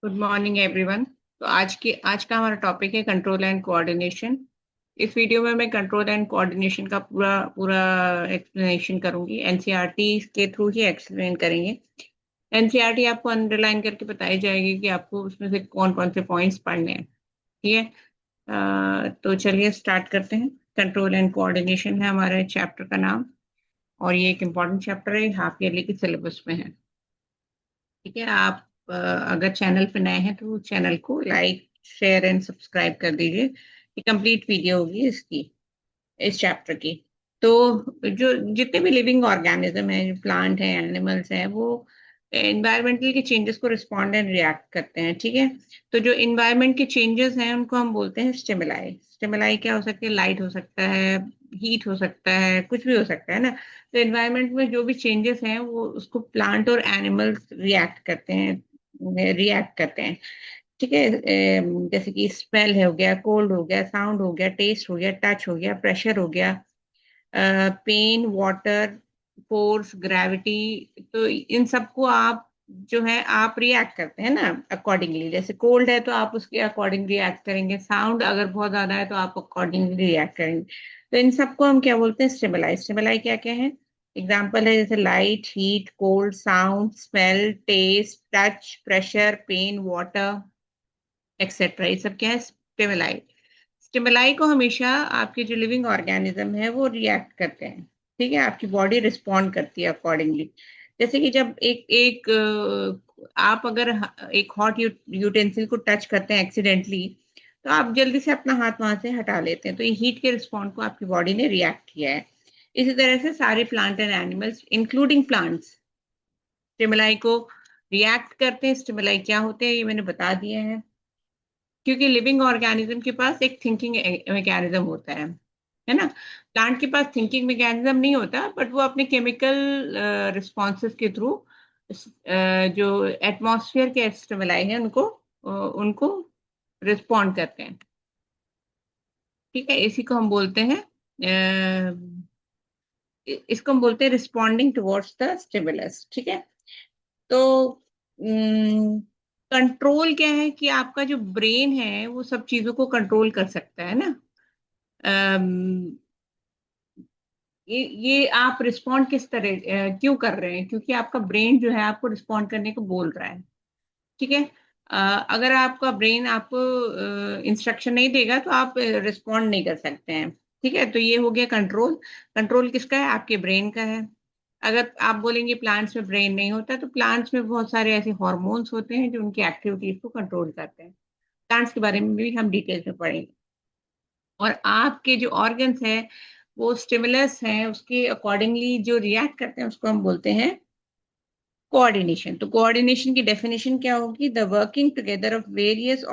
Good morning everyone. तो आज का हमारा टॉपिक है कंट्रोल एंड कोऑर्डिनेशन। इस वीडियो में मैं कंट्रोल एंड कोऑर्डिनेशन का पूरा पूरा एक्सप्लेनेशन करूंगी। एनसीईआरटी के थ्रू ही एक्सप्लेन करेंगे। एनसीईआरटी आपको अंडरलाइन करके बताई जाएगी कि आपको उसमें से कौन कौन से पॉइंट्स पढ़ने हैं। ठीक है। तो चलिए स्टार्ट करते हैं। कंट्रोल एंड कोऑर्डिनेशन है हमारे चैप्टर का नाम, और ये एक इम्पॉर्टेंट चैप्टर है, हाफ ईयरली के सिलेबस में है। ठीक है। आप अगर चैनल पे नए हैं तो चैनल को लाइक शेयर एंड सब्सक्राइब कर दीजिए। ये कंप्लीट वीडियो होगी इसकी, इस चैप्टर की। तो जो जितने भी लिविंग ऑर्गेनिज्म हैं, जो प्लांट हैं, एनिमल्स हैं, वो एनवायरमेंटल के चेंजेस को रिस्पॉन्ड एंड रिएक्ट करते हैं। ठीक है। तो जो इन्वायरमेंट के चेंजेस हैं उनको हम बोलते हैं स्टिमुलाई। स्टिमुलाई क्या हो सकते हैं? लाइट हो सकता है, हीट हो सकता है, कुछ भी हो सकता है ना। तो एनवायरमेंट में जो भी चेंजेस हैं वो उसको प्लांट और एनिमल्स रिएक्ट करते हैं। ठीक है। जैसे कि स्मेल हो गया, कोल्ड हो गया, साउंड हो गया, टेस्ट हो गया, टच हो गया, प्रेशर हो गया, पेन, वाटर, फोर्स, ग्रेविटी। तो इन सबको आप जो है आप रिएक्ट करते हैं ना अकॉर्डिंगली। जैसे कोल्ड है तो आप उसके अकॉर्डिंग रिएक्ट करेंगे, साउंड अगर बहुत ज्यादा है तो आप अकॉर्डिंगली रिएक्ट करेंगे। तो इन सबको हम क्या बोलते हैं? स्टिमुलाई। स्टिमुलाई क्या क्या है? एग्जाम्पल है जैसे light, heat, cold, sound, smell, taste, touch, pressure, pain, water, etcetera. ये सब क्या है? स्टिमुलाई। स्टिमुलाई को हमेशा आपके जो लिविंग ऑर्गेनिज्म है वो रिएक्ट करते हैं। ठीक है। आपकी बॉडी रिस्पॉन्ड करती है अकॉर्डिंगली। जैसे कि जब आप अगर एक हॉट यूटेंसिल को टच करते हैं एक्सीडेंटली, तो आप जल्दी से अपना हाथ वहां से हटा लेते हैं। तो ये हीट के रिस्पॉन्ड को आपकी बॉडी ने रिएक्ट किया है। इसी तरह से सारे plant and animals including plants stimuli को रिएक्ट करते हैं। स्टिमुलाई क्या होते हैं ये मैंने बता दिया है। क्योंकि लिविंग ऑर्गेनिज्म के पास एक थिंकिंग मैकेनिज्म होता है ना। प्लांट के पास थिंकिंग मैकेनिज्म नहीं होता, बट वो अपने केमिकल रिस्पॉन्सेस के थ्रू जो एटमॉस्फेयर के स्टिमुलाई हैं उनको रिस्पॉन्ड करते हैं। ठीक है। इसी को हम बोलते हैं इसको हम बोलते हैं रिस्पॉन्डिंग टुवर्ड्स द स्टिमुलस। ठीक है। तो कंट्रोल क्या है कि आपका जो ब्रेन है वो सब चीजों को कंट्रोल कर सकता है ना। अम, ये आप रिस्पॉन्ड किस तरह क्यों कर रहे हैं? क्योंकि आपका ब्रेन जो है आपको रिस्पॉन्ड करने को बोल रहा है। ठीक है। अगर आपका ब्रेन आपको इंस्ट्रक्शन नहीं देगा तो आप रिस्पॉन्ड नहीं कर सकते हैं। ठीक है। तो ये हो गया कंट्रोल। कंट्रोल किसका है? आपके ब्रेन का है। अगर आप बोलेंगे प्लांट्स में ब्रेन नहीं होता, तो प्लांट्स में बहुत सारे ऐसे हॉर्मोन्स होते हैं जो उनकी एक्टिविटीज को कंट्रोल करते हैं। प्लांट्स के बारे में भी हम डिटेल्स में पढ़ेंगे। और आपके जो ऑर्गन्स है वो स्टिमुलस हैं, उसके अकॉर्डिंगली जो रिएक्ट करते हैं उसको हम बोलते हैं कोऑर्डिनेशन। तो कोऑर्डिनेशन की डेफिनेशन क्या होगी? The working together of various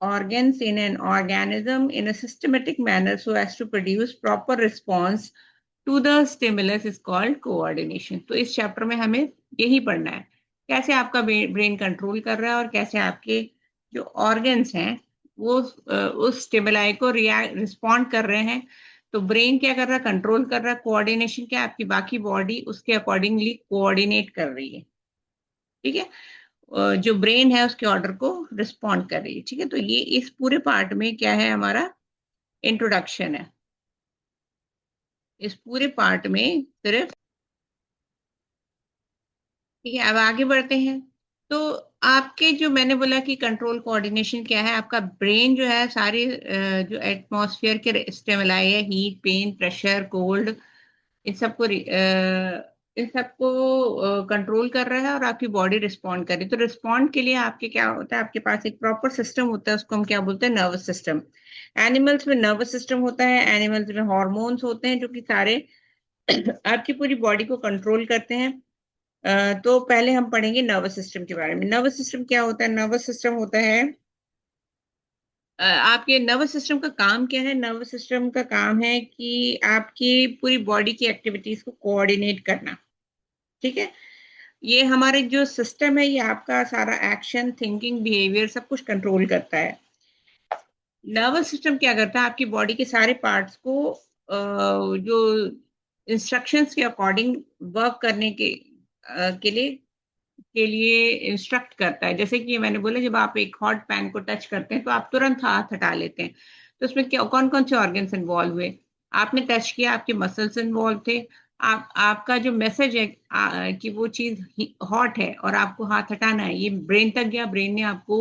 organs in an organism in a systematic manner so as to produce proper response to the stimulus is called coordination। तो इस चैप्टर में हमें यही पढ़ना है, कैसे आपका ब्रेन कंट्रोल कर रहा है और कैसे आपके जो ऑर्गन्स हैं वो उस स्टिमुलाई को रिस्पॉन्ड कर रहे हैं। तो ब्रेन क्या कर रहा है? कंट्रोल कर रहा है। कोऑर्डिनेशन क्या? आपकी बाकी बॉडी उसके अकॉर्डिंगली कोऑर्डिनेट कर रही है। ठीक है। जो ब्रेन है उसके ऑर्डर को रिस्पॉन्ड कर रही है। ठीक है। तो ये इस पूरे पार्ट में क्या है? हमारा इंट्रोडक्शन है। इस पूरे पार्ट में सिर्फ। ठीक है। अब आगे बढ़ते हैं। तो आपके जो मैंने बोला कि कंट्रोल कोऑर्डिनेशन क्या है, आपका ब्रेन जो है सारे जो एटमॉस्फेयर के स्टिमुलाई है, हीट, पेन, प्रेशर, कोल्ड, इन सबको इन सबको कंट्रोल कर रहा है और आपकी बॉडी रिस्पॉन्ड कर रही है। तो रिस्पॉन्ड के लिए आपके क्या होता है? आपके पास एक प्रॉपर सिस्टम होता है, उसको हम क्या बोलते हैं? Nervous system. एनिमल्स में नर्वस सिस्टम होता है, एनिमल्स में हॉर्मोन्स होते हैं जो कि सारे आपकी पूरी बॉडी को कंट्रोल करते हैं। तो पहले हम पढ़ेंगे नर्वस सिस्टम के बारे में। नर्वस सिस्टम क्या होता है? नर्वस सिस्टम होता है आपके नर्वस सिस्टम का काम क्या है? नर्वस सिस्टम का काम है कि आपकी पूरी बॉडी की एक्टिविटीज को कोऑर्डिनेट करना। ठीक है। ये हमारे जो सिस्टम है ये आपका सारा एक्शन, थिंकिंग, बिहेवियर सब कुछ कंट्रोल करता है। नर्वस सिस्टम क्या करता है? आपकी बॉडी के सारे पार्ट्स को जो इंस्ट्रक्शंस के अकॉर्डिंग वर्क करने के लिए के लिए इंस्ट्रक्ट करता है। जैसे कि मैंने बोला, जब आप एक हॉट पैन को टच करते हैं तो आप तुरंत हाथ हटा लेते हैं। तो उसमें क्या, कौन कौन से ऑर्गन्स इन्वॉल्व हुए? आपने टच किया, आपके मसल्स इन्वॉल्व थे। आपका जो मैसेज है कि वो चीज हॉट है और आपको हाथ हटाना है, ये ब्रेन तक गया। ब्रेन ने आपको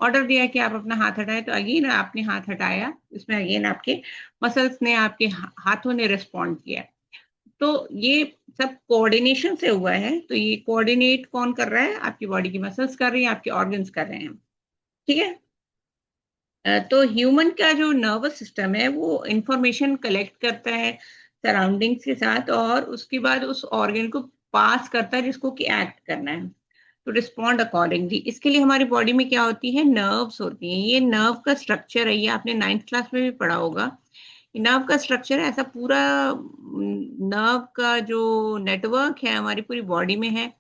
ऑर्डर दिया कि आप अपना हाथ हटाएं, तो अगेन आपने हाथ हटाया। इसमें अगेन आपके मसल्स ने, आपके हाथों ने रिस्पॉन्ड किया। तो ये सब कोऑर्डिनेशन से हुआ है। तो ये कोऑर्डिनेट कौन कर रहा है? आपकी बॉडी की मसल्स कर रही हैं, आपके ऑर्गन्स कर रहे हैं। ठीक है। तो ह्यूमन का जो नर्वस सिस्टम है वो इंफॉर्मेशन कलेक्ट करता है सराउंडिंग्स के साथ, और उसके बाद उस ऑर्गन को पास करता है जिसको कि एक्ट करना है, टू रिस्पॉन्ड अकॉर्डिंगली। इसके लिए हमारी बॉडी में क्या होती है? नर्व्स होती हैं। ये नर्व का स्ट्रक्चर है, ये आपने 9th क्लास में भी पढ़ा होगा। नर्व का स्ट्रक्चर है ऐसा पूरा। नर्व का जो नेटवर्क है हमारी पूरी बॉडी में है।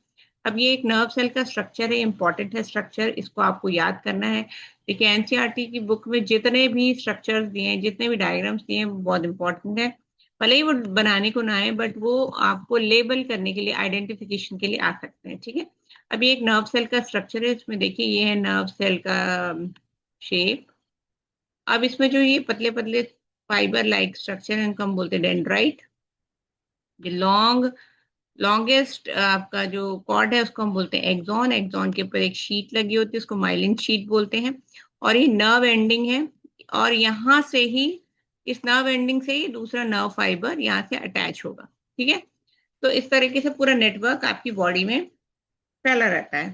अब ये एक नर्व सेल का स्ट्रक्चर है, इंपॉर्टेंट है स्ट्रक्चर, इसको आपको याद करना है। देखिए, एनसीईआरटी की बुक में जितने भी स्ट्रक्चर्स दिए हैं, जितने भी डायग्राम्स दिए हैं, वो बहुत इंपॉर्टेंट है। भले ही वो बनाने को ना आए, बट वो आपको लेबल करने के लिए, आइडेंटिफिकेशन के लिए आ सकते हैं। ठीक है। अब ये एक नर्व सेल का स्ट्रक्चर है। इसमें देखिए, ये है नर्व सेल का शेप। अब इसमें जो ये पतले पतले फाइबर लाइक स्ट्रक्चर है, इनको हम बोलते हैं डेंड्राइट। जो लॉन्गेस्ट आपका जो कॉर्ड है उसको हम बोलते हैं एक्सॉन। एक्सॉन के ऊपर एक शीट लगी होती है, उसको माइलिन शीट बोलते हैं। और ये नर्व एंडिंग है, और यहाँ से ही, इस नर्व एंडिंग से ही दूसरा नर्व फाइबर यहाँ से अटैच होगा। ठीक है। तो इस तरीके से पूरा नेटवर्क आपकी बॉडी में फैला रहता है।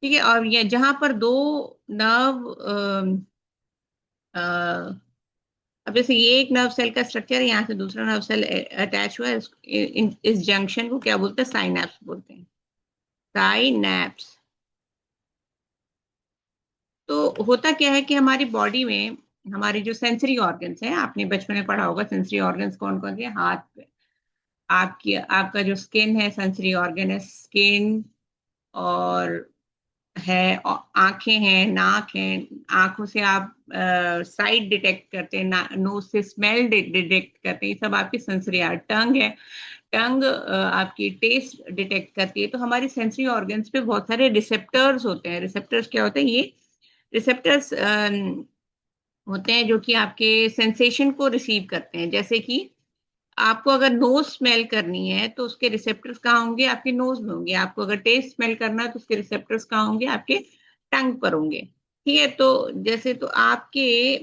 ठीक है। और ये जहां पर दो नर्व, अब जैसे ये एक नर्व सेल का स्ट्रक्चर है, यहाँ से दूसरा नर्व सेल अटैच हुआ है, इस जंक्शन को क्या बोलते हैं? साइनैप्स बोलते हैं। साइनैप्स। तो होता क्या है कि हमारी बॉडी में हमारे जो सेंसरी ऑर्गन्स हैं, आपने बचपन में पढ़ा होगा सेंसरी ऑर्गन्स कौन कौन से हैं। हाथ पे आपकी, आपका जो स्किन है, सेंसरी ऑर्गन है स्किन। और है, आंखें हैं, नाक है। आंखों से आप साइट डिटेक्ट करते हैं, नोज से स्मेल डिटेक्ट करते हैं। ये सब आपकी सेंसरी। टंग है, टंग आपकी टेस्ट डिटेक्ट करती है। तो हमारी सेंसरी ऑर्गन्स पे बहुत सारे रिसेप्टर्स होते हैं। रिसेप्टर्स क्या होते हैं? ये रिसेप्टर्स होते हैं जो कि आपके सेंसेशन को रिसीव करते हैं। जैसे कि आपको अगर नोज स्मेल करनी है तो उसके रिसेप्टर्स कहाँ होंगे? आपके नोज में होंगे। आपको अगर टेस्ट स्मेल करना है तो उसके रिसेप्टर्स कहाँ होंगे? आपके टंग पर होंगे। ठीक है। तो जैसे, तो आपके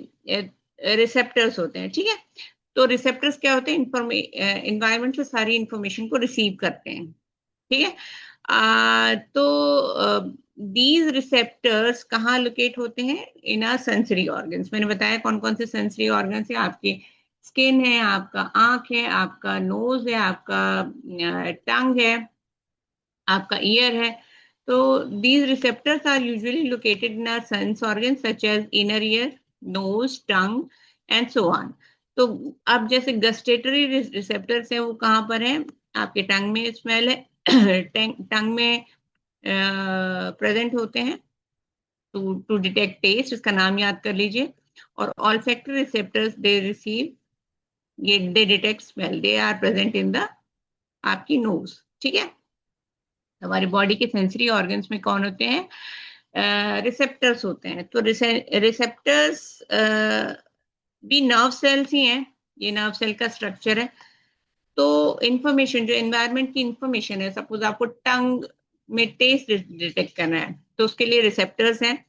रिसेप्टर्स होते हैं। ठीक है। तो रिसेप्टर्स क्या होते हैं? इन्वायरमेंट से सारी इंफॉर्मेशन को रिसीव करते हैं। ठीक है। तो दीज रिसेप्टर्स कहाँ लोकेट होते हैं? इन आर सेंसरी ऑर्गन्स। मैंने बताया कौन कौन से सेंसरी ऑर्गन्स है। आपके स्किन है, आपका आंख है, आपका नोज है, आपका टंग है, आपका ईयर है। तो these receptors are usually located in our sense organ such as inner ear, nose, tongue and so on. तो अब जैसे गस्टेटरी रिसेप्टर्स है, वो कहाँ पर है? आपके टंग में स्मेल है, टंग में प्रेजेंट होते हैं टू टू डिटेक्ट टेस्ट। इसका नाम याद कर लीजिए। और ऑल्फैक्टरी रिसेप्टर्स, दे रिसीव, ये they detect smell, they are present in the आपकी नोज। ठीक है। हमारी बॉडी के सेंसरी ऑर्गन्स में कौन होते हैं? रिसेप्टर्स होते हैं। तो रिसेप्टर्स भी नर्व सेल्स ही हैं। ये नर्व सेल का स्ट्रक्चर है। तो इंफॉर्मेशन, जो एनवायरनमेंट की इंफॉर्मेशन है, सपोज आपको टंग में टेस्ट डिटेक्ट करना है तो उसके लिए रिसेप्टर्स हैं।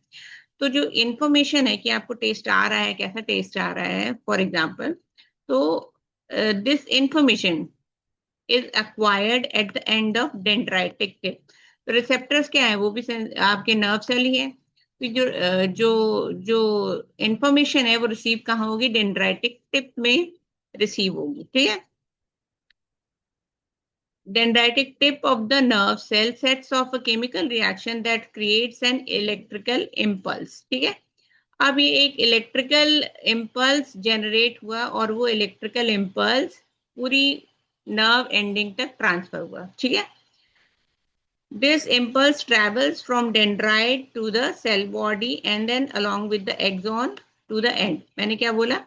तो जो इंफॉर्मेशन है कि आपको टेस्ट आ रहा है, कैसा टेस्ट आ रहा है, फॉर एग्जाम्पल, तो this information is acquired at the end of dendritic tip. तो रिसेप्टर्स क्या है? वो भी आपके नर्व सेल ही है। तो जो इंफॉर्मेशन है वो रिसीव कहाँ होगी? डेंड्राइटिक टिप में रिसीव होगी। ठीक है। Dendritic tip of the nerve cell sets off a chemical reaction that creates an electrical impulse. ठीक है। अब ये एक इलेक्ट्रिकल इम्पल्स जनरेट हुआ, और वो इलेक्ट्रिकल इम्पल्स पूरी नर्व एंडिंग तक ट्रांसफर हुआ। ठीक है। This impulse travels from dendrite to the cell body and then along with the axon to the end. मैंने क्या बोला?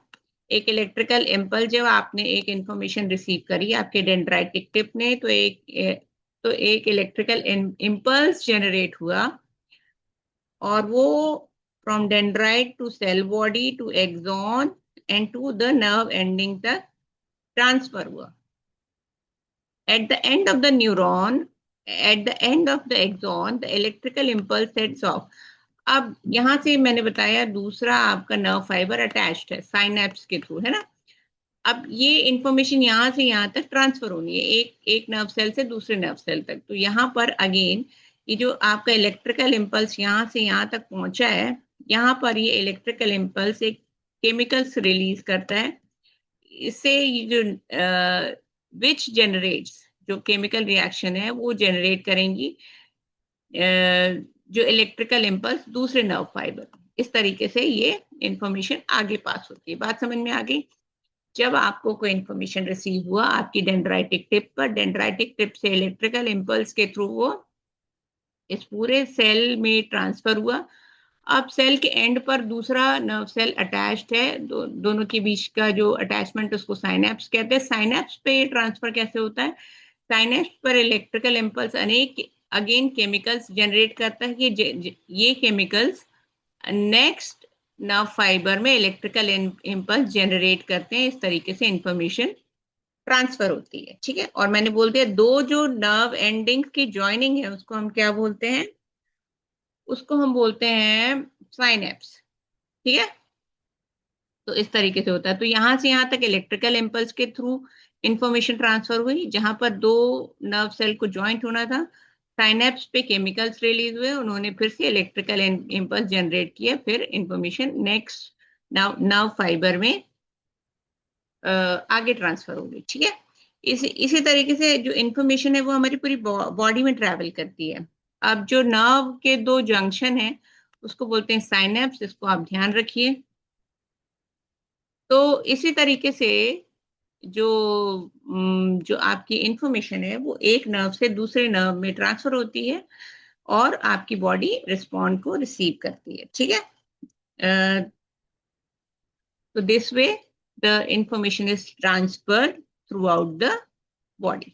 एक इलेक्ट्रिकल इम्पल्स, जब आपने एक इंफॉर्मेशन रिसीव करी आपके डेंड्राइटिक टिप ने, तो एक तो एक इलेक्ट्रिकल इम्पल्स जनरेट हुआ और वो from dendrite to cell body to axon and to the nerve ending तक ट्रांसफर हुआ. At the end of the neuron, at the end of the axon, the electrical impulse sets off. अब यहां से मैंने बताया दूसरा आपका नर्व फाइबर अटैच्ड है साइनेप्स के थ्रू, है ना. अब ये इंफॉर्मेशन यहाँ से यहाँ तक ट्रांसफर होनी है एक एक नर्व सेल से दूसरे नर्व सेल तक. तो यहाँ पर अगेन ये जो आपका इलेक्ट्रिकल इम्पल्स यहाँ से यहाँ तक पहुंचा है, यहाँ पर ये इलेक्ट्रिकल इम्पल्स एक केमिकल्स रिलीज करता है. इससे ये जो विच जनरेट्स, जो केमिकल रिएक्शन है वो जनरेट करेंगी जो इलेक्ट्रिकल इम्पल्स दूसरे नर्व फाइबर. इस तरीके से ये इंफॉर्मेशन आगे पास होती है. बात समझ में आ गई. जब आपको कोई इंफॉर्मेशन रिसीव हुआ आपकी डेंड्राइटिक टिप पर, डेंड्राइटिक टिप से इलेक्ट्रिकल इम्पल्स के थ्रू वो इस पूरे सेल में ट्रांसफर हुआ. अब सेल के एंड पर दूसरा नर्व सेल अटैच्ड है, दोनों के बीच का जो अटैचमेंट उसको साइनेप्स कहते हैं. साइनेप्स पे ट्रांसफर कैसे होता है? साइनेप्स पर इलेक्ट्रिकल इम्पल्स अनेक अगेन केमिकल्स जनरेट करता है कि ये केमिकल्स नेक्स्ट नर्व फाइबर में इलेक्ट्रिकल इम्पल्स जनरेट करते हैं. इस तरीके से इंफॉर्मेशन ट्रांसफर होती है. ठीक है. और मैंने बोल दिया दो जो नर्व एंडिंग की ज्वाइनिंग है उसको हम क्या बोलते हैं? उसको हम बोलते हैं साइनेप्स. ठीक है. तो इस तरीके से होता है. तो यहां से यहां तक इलेक्ट्रिकल इम्पल्स के थ्रू इंफॉर्मेशन ट्रांसफर हुई. जहां पर दो नर्व सेल को ज्वाइंट होना था, साइनेप्स पे केमिकल्स रिलीज हुए, उन्होंने फिर से इलेक्ट्रिकल इम्पल्स जनरेट किया. फिर इंफॉर्मेशन नेक्स्ट नर्व फाइबर में आगे ट्रांसफर होगी. ठीक है. इसी तरीके से जो इंफॉर्मेशन है वो हमारी पूरी बॉडी में ट्रैवल करती है. अब जो नर्व के दो जंक्शन है उसको बोलते हैं साइनेप्स. इसको आप ध्यान रखिए. तो इसी तरीके से जो जो आपकी इंफॉर्मेशन है वो एक नर्व से दूसरे नर्व में ट्रांसफर होती है और आपकी बॉडी रिस्पॉन्ड को रिसीव करती है. ठीक है. तो this way the information is transferred through out the body.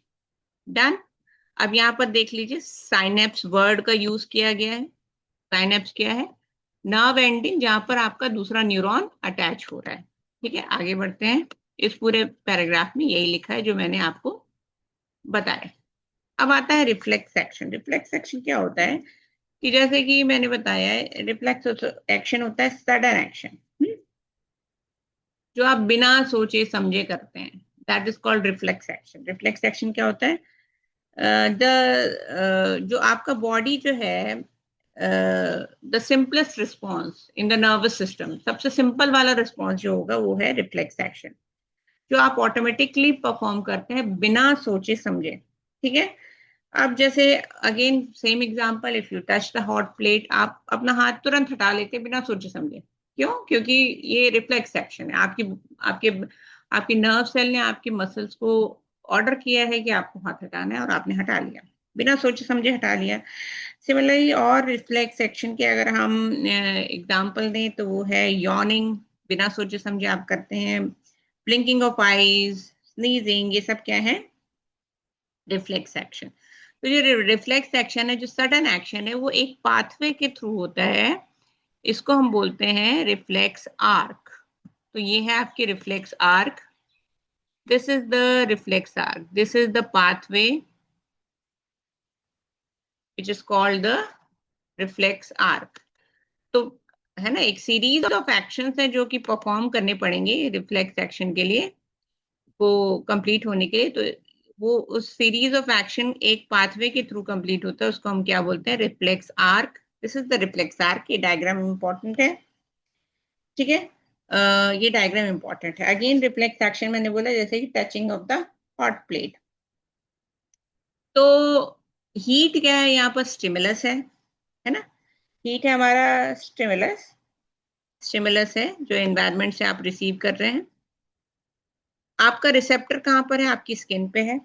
Done. अब यहाँ पर देख लीजिए साइनेप्स वर्ड का यूज किया गया है. साइनेप्स क्या है? नर्व एंडिंग जहां पर आपका दूसरा न्यूरॉन अटैच हो रहा है. ठीक है. आगे बढ़ते हैं. इस पूरे पैराग्राफ में यही लिखा है जो मैंने आपको बताया. अब आता है रिफ्लेक्स एक्शन. रिफ्लेक्स एक्शन क्या होता है कि जैसे कि मैंने बताया है रिफ्लेक्स एक्शन होता है सडन एक्शन जो आप बिना सोचे समझे करते हैं. That is called reflex action. Reflex action क्या होता है? जो आपका बॉडी जो है the simplest response in the nervous system, सबसे सिंपल वाला रिस्पॉन्स जो होगा वो है रिफ्लेक्स एक्शन, जो आप ऑटोमेटिकली परफॉर्म करते हैं बिना सोचे समझे. ठीक है. अब जैसे again same example, if you touch the hot plate, आप अपना हाथ तुरंत हटा लेते हैं बिना सोचे समझे. क्यों? क्योंकि ये रिफ्लेक्स एक्शन है. आपकी आपके आपकी नर्व सेल ने आपके मसल्स को ऑर्डर किया है कि आपको हाथ हटाना है और आपने हटा लिया, बिना सोचे समझे हटा लिया. सिमिलरली और रिफ्लेक्स एक्शन के अगर हम एग्जांपल दें तो वो है यॉर्निंग, बिना सोचे समझे आप करते हैं. ब्लिंकिंग ऑफ आईज, स्नीजिंग, ये सब क्या है? Reflex action. तो ये रिफ्लेक्स एक्शन है जो सडन एक्शन है वो एक पाथवे के थ्रू होता है. इसको हम बोलते हैं रिफ्लेक्स आर्क. तो ये है आपकी reflex arc. This is the reflex arc. This is the pathway which is called the reflex arc. तो है ना, एक सीरीज ऑफ एक्शंस है जो कि परफॉर्म करने पड़ेंगे रिफ्लेक्स एक्शन के लिए, को कंप्लीट होने के लिए. तो वो उस सीरीज ऑफ एक्शन एक पाथवे के थ्रू कंप्लीट होता है, उसको हम क्या बोलते हैं? Reflex arc. This is the reflex arc. ये डायग्राम इंपॉर्टेंट है. ठीक है. ये डायग्राम इंपॉर्टेंट है. अगेन रिफ्लेक्स एक्शन मैंने बोला जैसे कि touching of the hot plate. तो हीट क्या है यहाँ पर? स्टिमुलस है ना. हीट है हमारा स्टिमुलस. स्टिमुलस है जो एनवायरनमेंट से आप रिसीव कर रहे हैं. आपका रिसेप्टर कहाँ पर है? आपकी स्किन पे है.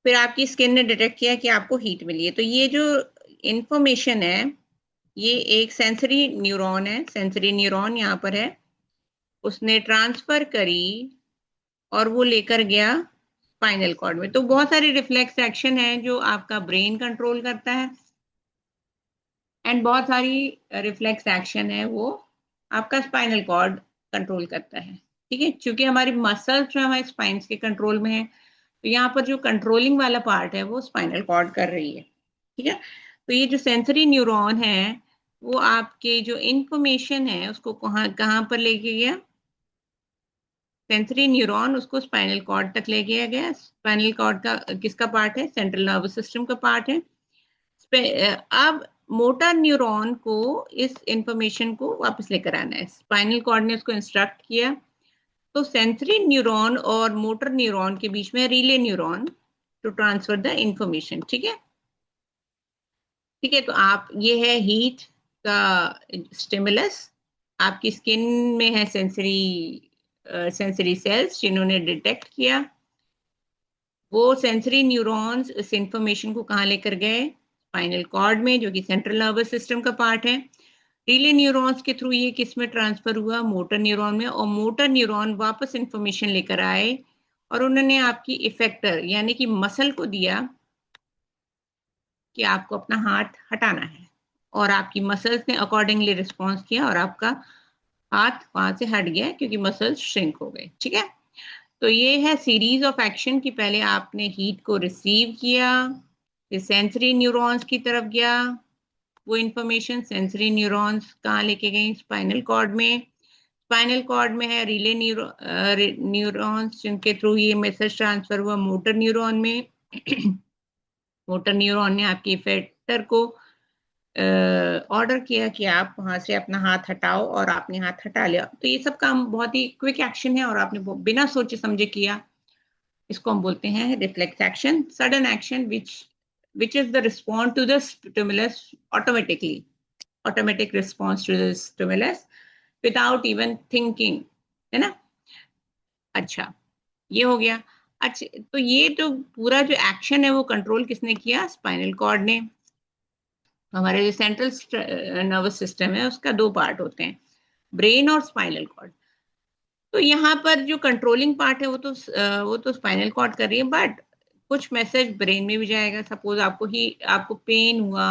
फिर आपकी स्किन ने डिटेक्ट किया कि आपको हीट मिली है. तो ये जो इंफॉर्मेशन है ये एक सेंसरी न्यूरॉन है. सेंसरी न्यूरॉन यहाँ पर है, उसने ट्रांसफर करी और वो लेकर गया स्पाइनल कॉर्ड में। तो बहुत सारे रिफ्लेक्स एक्शन है जो आपका ब्रेन कंट्रोल करता है, एंड बहुत सारी रिफ्लेक्स एक्शन है वो आपका स्पाइनल कॉर्ड कंट्रोल करता है। ठीक है, क्योंकि हमारी मसल्स जो हमारे स्पाइन्स के कंट्रोल में है, तो यहाँ पर जो कंट्रोलिंग वाला पार्ट है वो स्पाइनल कॉर्ड कर रही है। ठीक है, तो ये जो सेंसरी न्यूरॉन है वो आपके जो इंफॉर्मेशन है उसको कहाँ कहाँ पर लेके गया, सेंसरी न्यूरॉन उसको स्पाइनल कॉर्ड तक ले गया गया। स्पाइनल कॉर्ड का किसका पार्ट है, सेंट्रल नर्वस सिस्टम का पार्ट है। अब मोटर न्यूरॉन को इस इंफॉर्मेशन को वापस लेकर आना है, स्पाइनल कॉर्ड ने उसको इंस्ट्रक्ट किया, तो सेंसरी न्यूरॉन और मोटर न्यूरॉन के बीच में relay neuron to transfer the information. ठीक है, ठीक है, तो आप ये है हीट का स्टिमुलस, आपकी स्किन में है सेंसरी सेंसरी सेल्स जिन्होंने डिटेक्ट किया, वो सेंसरी न्यूरॉन्स इस इंफॉर्मेशन को कहाँ लेकर गए, स्पाइनल कॉर्ड में, जो कि सेंट्रल नर्वस सिस्टम का पार्ट है। रिले न्यूरॉन्स के थ्रू ये किस में ट्रांसफर हुआ, मोटर न्यूरॉन में, और मोटर न्यूरॉन वापस इंफॉर्मेशन लेकर आए और उन्होंने आपकी इफेक्टर यानी कि मसल को दिया कि आपको अपना हाथ हटाना है, और आपकी मसल्स ने अकॉर्डिंगली रिस्पॉन्स किया और आपका हाथ वहां से हट गया क्योंकि मसल्स श्रिंक हो गए। ठीक है, तो ये है सीरीज ऑफ एक्शन कि पहले आपने हीट को रिसीव किया, फिर सेंसरी न्यूरॉन्स की तरफ गया, वो इंफॉर्मेशन सेंसरी न्यूरॉन्स कहाँ लेके गई, स्पाइनल कॉर्ड में। स्पाइनल कॉर्ड में है रिले न्यूरॉन्स जिनके थ्रू ये मैसेज ट्रांसफर हुआ मोटर न्यूरॉन में। मोटर न्यूरॉन ने आपके इफेक्टर को ऑर्डर किया कि आप वहां से अपना हाथ हटाओ, और आपने हाथ हटा लिया। तो ये सब काम बहुत ही क्विक एक्शन है और आपने बिना सोचे समझे किया, इसको हम बोलते हैं reflex action, sudden action which is the response to the stimulus automatically, automatic response to the stimulus without even thinking, है ना। अच्छा, ये हो गया। अच्छा, तो ये जो पूरा जो एक्शन है वो कंट्रोल किसने किया, स्पाइनल कॉर्ड ने। हमारे जो सेंट्रल नर्वस सिस्टम है उसका दो पार्ट होते हैं, ब्रेन और स्पाइनल कॉर्ड। तो यहाँ पर जो कंट्रोलिंग पार्ट है वो तो स्पाइनल कॉर्ड कर रही है, बट कुछ मैसेज ब्रेन में भी जाएगा। सपोज आपको पेन हुआ,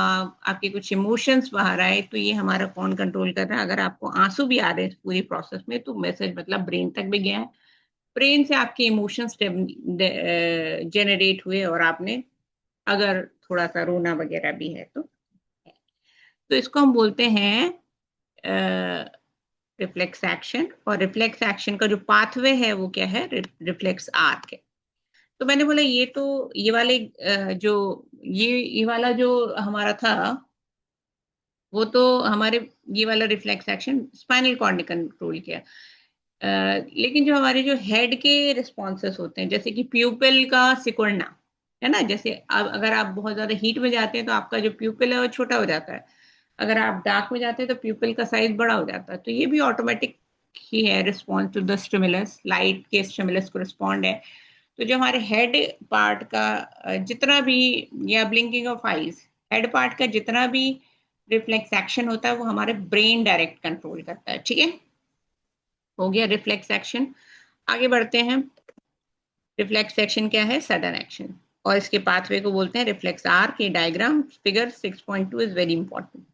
आपके कुछ इमोशंस बाहर आए, तो ये हमारा कौन कंट्रोल कर रहा है। अगर आपको आंसू भी आ रहे हैं पूरी प्रोसेस में, तो मैसेज मतलब ब्रेन तक भी गया है, ब्रेन से आपके इमोशंस जनरेट हुए, और आपने अगर थोड़ा सा रोना वगैरह भी है तो इसको हम बोलते हैं रिफ्लेक्स एक्शन। और रिफ्लेक्स एक्शन का जो पाथवे है वो क्या है, रिफ्लेक्स आर्क है। तो मैंने बोला ये तो ये वाले जो ये वाला जो हमारा था वो तो हमारे ये वाला रिफ्लेक्स एक्शन स्पाइनल कॉर्ड ने कंट्रोल किया। लेकिन जो हमारे जो हेड के रिस्पॉन्सेस होते हैं, जैसे कि प्यूपिल का सिकुड़ना, है ना, जैसे अब अगर आप बहुत ज्यादा हीट में जाते हैं तो आपका जो प्यूपिल है वो छोटा हो जाता है, अगर आप डार्क में जाते हैं तो प्यूपिल का साइज बड़ा हो जाता है। तो ये भी ऑटोमेटिक ही है, response to the stimulus, light के स्टिमुलस को रिस्पॉन्ड है। तो जो हमारे हेड पार्ट का जितना भी, या blinking of eyes, head part का जितना भी रिफ्लेक्स एक्शन होता है वो हमारे ब्रेन डायरेक्ट कंट्रोल करता है। ठीक है, हो गया रिफ्लेक्स एक्शन। आगे बढ़ते हैं। रिफ्लेक्स एक्शन क्या है, सडन एक्शन, और इसके पाथवे को बोलते हैं रिफ्लेक्स आर्क। ये diagram figure 6.2 is very important.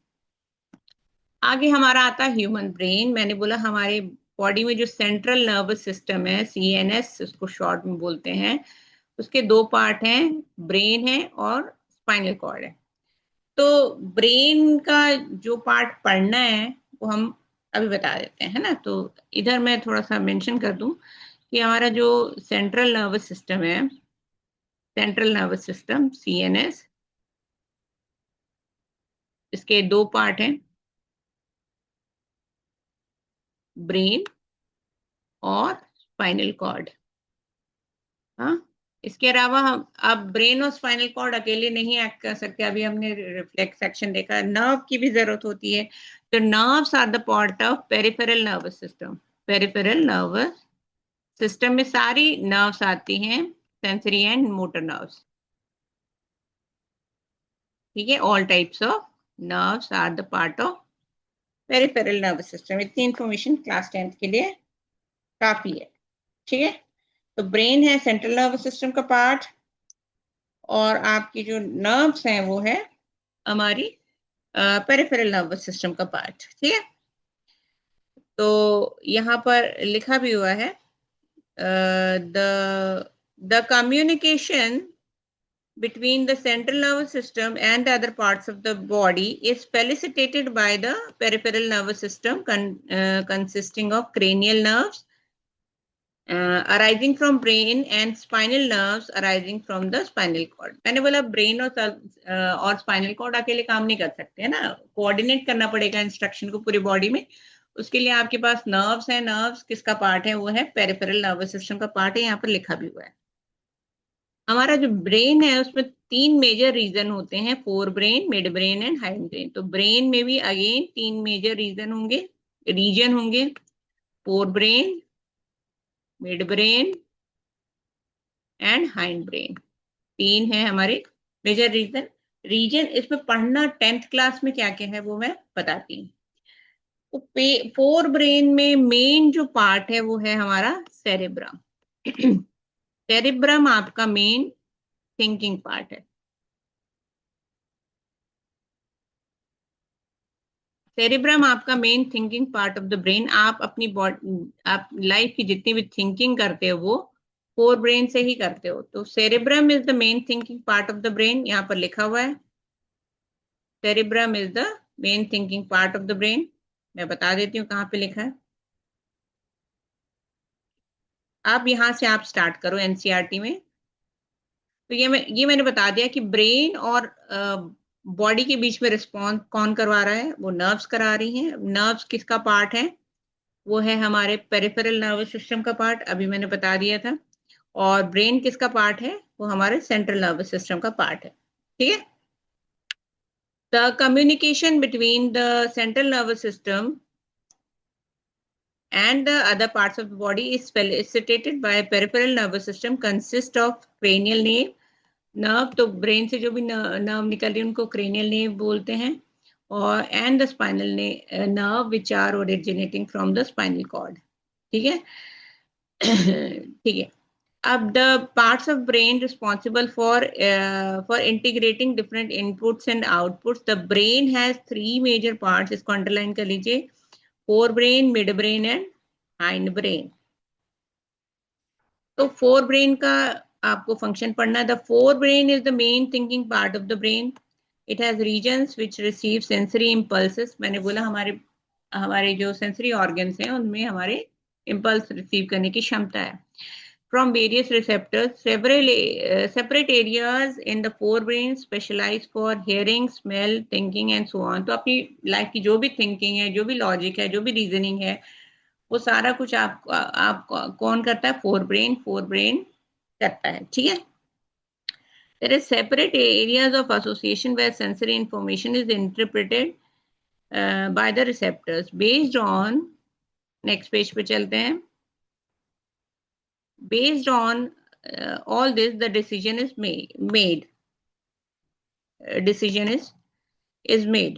आगे हमारा आता है ह्यूमन ब्रेन। मैंने बोला हमारे बॉडी में जो सेंट्रल नर्वस सिस्टम है, सीएनएस उसको शॉर्ट में बोलते हैं, उसके दो पार्ट हैं, ब्रेन है और स्पाइनल कॉर्ड है। तो ब्रेन का जो पार्ट पढ़ना है वो हम अभी बता देते हैं, है ना। तो इधर मैं थोड़ा सा मेंशन कर दूं कि हमारा जो सेंट्रल नर्वस सिस्टम है, सेंट्रल नर्वस सिस्टम सीएनएस, इसके दो पार्ट हैं, ब्रेन और स्पाइनल कॉर्ड। हाँ, इसके अलावा हम अब ब्रेन और स्पाइनल कॉर्ड अकेले नहीं एक्ट कर सकते। अभी हमने रिफ्लेक्स एक्शन देखा, नर्व की भी जरूरत होती है। तो nerves are the part of peripheral nervous system. Peripheral nervous system में सारी नर्व्स आती हैं, सेंसरी एंड मोटर नर्व्स। ठीक है, all types of nerves are the part of peripheral nervous system. इतनी इंफॉर्मेशन क्लास 10th के लिए काफी है। ठीक है, तो ब्रेन है सेंट्रल नर्वस सिस्टम का पार्ट, और आपकी जो नर्व्स हैं वो है हमारी पेरिफेरल नर्वस सिस्टम का पार्ट। ठीक है, तो यहाँ पर लिखा भी हुआ है the communication between the central nervous system and the other parts of the body is facilitated by the peripheral nervous system consisting of cranial nerves arising from brain and spinal nerves arising from the spinal cord। मैंने बोला brain और spinal cord अकेले काम नहीं कर सकते है ना, कोऑर्डिनेट करना पड़ेगा इंस्ट्रक्शन को पूरी बॉडी में। उसके लिए आपके पास नर्व्स है, नर्व्स किसका पार्ट है, वो है पेरिफेरल नर्वस सिस्टम का पार्ट है, यहाँ पर लिखा भी हुआ है। हमारा जो ब्रेन है उसमें 3 मेजर रीजन होते हैं, four brain, mid brain and hind brain. तो ब्रेन में भी अगेन 3 मेजर रीजन होंगे, four brain, mid brain and hind brain. 3 है हमारे मेजर रीजन इसमें पढ़ना 10th क्लास में क्या क्या है वो मैं बताती हूँ। तो फोर ब्रेन में मेन जो पार्ट है वो है हमारा सेरेब्रम। सेरेब्रम आपका मेन थिंकिंग पार्ट है। सेरिब्रम आपका main thinking part of the brain. आप अपनी बॉडी, आप लाइफ की जितनी भी थिंकिंग करते हो वो फोर ब्रेन से ही करते हो। तो cerebrum is the main thinking part of the brain, यहाँ पर लिखा हुआ है cerebrum is the main thinking part of the brain. मैं बता देती हूँ कहाँ पे लिखा है। अब यहाँ से आप स्टार्ट करो एनसीईआरटी में। तो ये मैंने बता दिया कि ब्रेन और बॉडी के बीच में रिस्पॉन्स कौन करवा रहा है, वो नर्व्स करा रही हैं। नर्व्स किसका पार्ट है, वो है हमारे पेरिफेरल नर्वस सिस्टम का पार्ट, अभी मैंने बता दिया था। और ब्रेन किसका पार्ट है, वो हमारे सेंट्रल नर्वस सिस्टम का पार्ट है। ठीक है, the communication between the central nervous system and the other parts of the body is facilitated by peripheral nervous system consist of cranial nerve। तो ब्रेन से जो भी नर्व निकल रही है उनको क्रेनियल nerve बोलते हैं, और and the spinal nerve which are originating from the spinal cord। ठीक है ठीक है। अब the parts of brain responsible for integrating different inputs and outputs. The brain has 3 major parts, इसको अंडरलाइन कर लीजिए, fore brain, mid brain and hind brain. तो fore brain का आपको फंक्शन पढ़ना है। The fore brain is the main thinking part of the brain. It has regions which receive sensory impulses. मैंने बोला हमारे जो सेंसरी ऑर्गन्स हैं उनमें हमारे इम्पल्स रिसीव करने की क्षमता है from various receptors। Separate areas in the forebrain specialize for hearing, smell, thinking and so on। तो अपनी लाइफ की जो भी थिंकिंग है, जो भी लॉजिक है, जो भी रीजनिंग है, वो सारा कुछ आप कौन करता है, फोर ब्रेन करता है। ठीक है, there is separate areas of association where sensory information is interpreted by the receptors based on, next page पे चलते हैं। Based on all this the decision is made decision is made।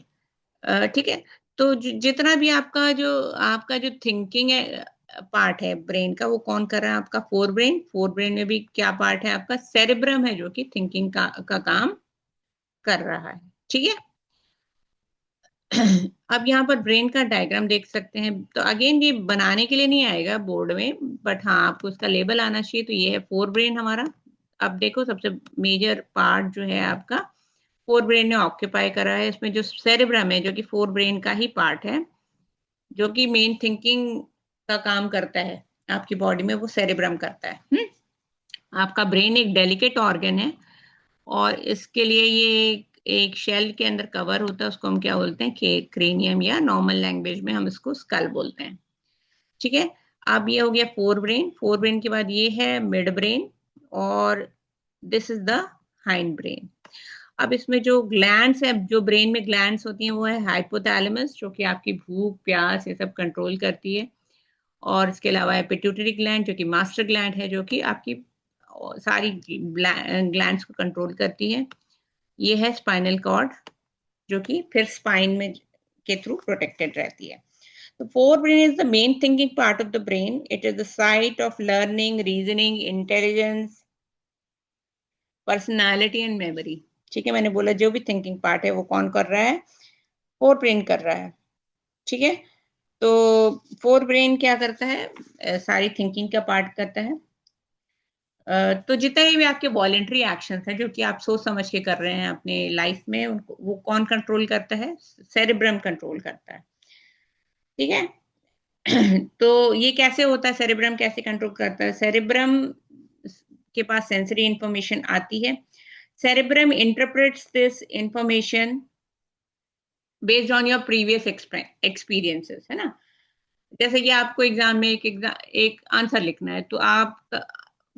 ठीक है, तो जितना भी आपका जो थिंकिंग है पार्ट है ब्रेन का, वो कौन कर रहा है, आपका फोर ब्रेन में भी क्या पार्ट है, आपका सेरेब्रम है जो कि थिंकिंग का काम कर रहा है। ठीक है अब यहाँ पर ब्रेन का डायग्राम देख सकते हैं। तो अगेन ये बनाने के लिए नहीं आएगा बोर्ड में, बट हाँ आपको उसका लेबल आना चाहिए। तो ये है फोर ब्रेन हमारा। अब देखो सबसे मेजर पार्ट जो है आपका फोर ब्रेन ने ऑक्यूपाई करा है। इसमें जो सेरेब्रम है जो कि फोर ब्रेन का ही पार्ट है, जो कि मेन थिंकिंग का काम करता है आपकी बॉडी में, वो सेरेब्रम करता है। आपका ब्रेन एक डेलिकेट ऑर्गन है और इसके लिए ये एक शेल के अंदर कवर होता है, उसको हम क्या बोलते हैं, क्रेनियम, या नॉर्मल लैंग्वेज में हम इसको स्कल बोलते हैं। ठीक है, अब ये हो गया फोर ब्रेन के बाद ये है मिड ब्रेन, और this is the hind brain. अब इसमें जो ग्लैंड्स है, जो ब्रेन में ग्लैंड्स होती हैं, वो है हाइपोथैलेमस जो कि आपकी भूख प्यास ये सब कंट्रोल करती है, और इसके अलावा है पिट्यूटरी ग्लैंड जो कि मास्टर ग्लैंड है, जो कि आपकी सारी ग्लैंड्स को कंट्रोल करती है। ये है स्पाइनल कॉर्ड जो कि फिर स्पाइन में के थ्रू प्रोटेक्टेड रहती है। The forebrain is the main thinking part of the brain. It is the site of learning, reasoning, intelligence, personality and memory. ठीक है, मैंने बोला जो भी थिंकिंग पार्ट है वो कौन कर रहा है, फोर ब्रेन कर रहा है। ठीक है, तो फोर ब्रेन क्या करता है, सारी थिंकिंग का पार्ट करता है। तो जितने भी आपके वॉलेंट्री एक्शंस हैं जो कि आप सोच समझ के कर रहे हैं अपने लाइफ में, उनको वो कौन कंट्रोल करता है, सेरेब्रम कंट्रोल करता है। ठीक है, तो ये कैसे होता है, सेरेब्रम कैसे कंट्रोल करता है, सेरेब्रम के पास सेंसरी इंफॉर्मेशन आती है, cerebrum interprets this information based on your previous experiences, है ना। जैसे कि आपको एग्जाम में एक आंसर लिखना है, तो आप